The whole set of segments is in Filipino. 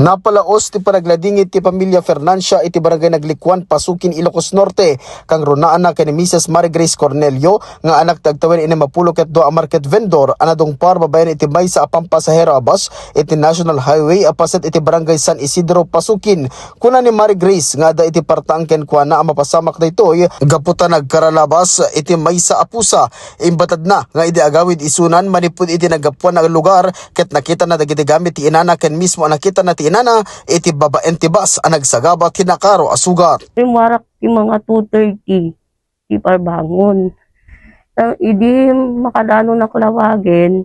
Napalaos ti panagladingit ti pamilya Fernancia iti barangay Naglikwan, Pasukin, Ilocos Norte kang runaan na kay ni Mrs. Mary Grace Cornelio nga anak tagtawin ini mapulok do a market vendor anadong par babayan iti may sa apang pasahero abas iti National Highway apaset iti barangay San Isidro, Pasukin. Kuna ni Mary Grace nga da iti partangken kwa na mapasamak daytoy gaputa nagkaralabas iti may sa apusa imbatad na nga iti agawid isunan manipud iti nagapuan na lugar ket nakita na dagiti gamit ti inana ken mismo nakita na inana iti babaen ti bas ang nagsagaba tinakaro asugat. Warak ti mga 2:30 ti parbangon. Idi makadano na kulawagin.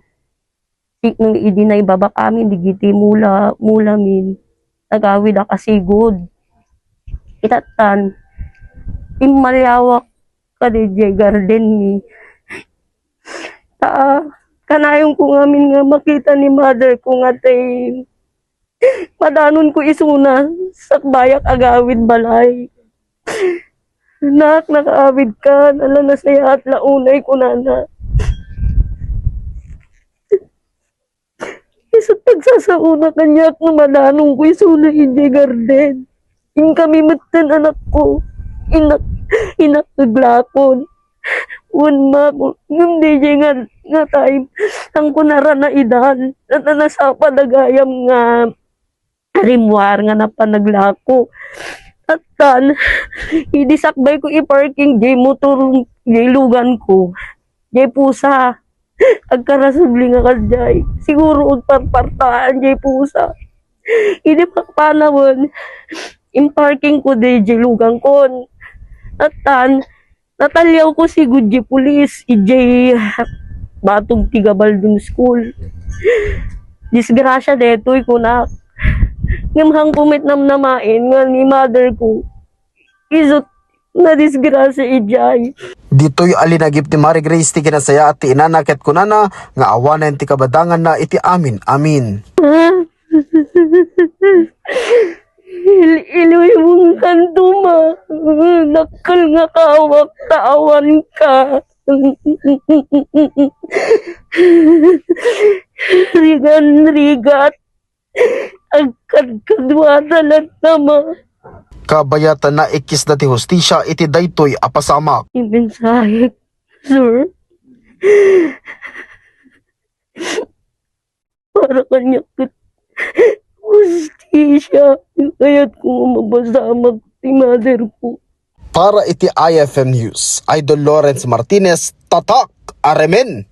Nung idi na ibaba kami digiti mula min. Nagawid a kasigod. Itatan imalyawak ka DJ garden ni. Kanayong ko ngamin nga makita ni mother ko nga tay madanon ko isuna sa bayak agawid balay. Nakaawid ka, nala na saya at launay ko nana. Isa't pagsasauna kanya at madanon ko isuna hindi garden. Yung kami matan anak ko, inak naglakon. Unma ko, yung DJ nga time, ang kunara na idan, at nasapa nagayam nga rimwar nga napanaglako. At tan, idisakbay ko i-parking jay motor jay lugan ko. Jay pusa. Agkarasubli nga kadyay. Siguro parpartaan jay pusa. Idi pakpanawon. In-parking ko jay lugan ko. At tan, natalyaw ko si Gudji Police. Ijay Batog Tigabaldon School. Disgrasya detoy ko na. Ngamhang pumit namnamain nga ni mother ko. Isot na disgrasya ijay. Dito'y alinagip ni Mary Grace ti kinasaya at ti inana ket kunana nga awanen ti kabadangan na iti amin. Iloy mong kantuma. Nakal nga kawak tawan ka. Rigat. Agkadkadwada lang nama. Kabayatan na ikis na ti hustisya iti daytoy apasamak. Imensahe, sir. Para kanya hustisya. Kaya't kung mabasamag ti mother ko. Para iti IFM News, Idol Lawrence Martinez, tatak, aremen!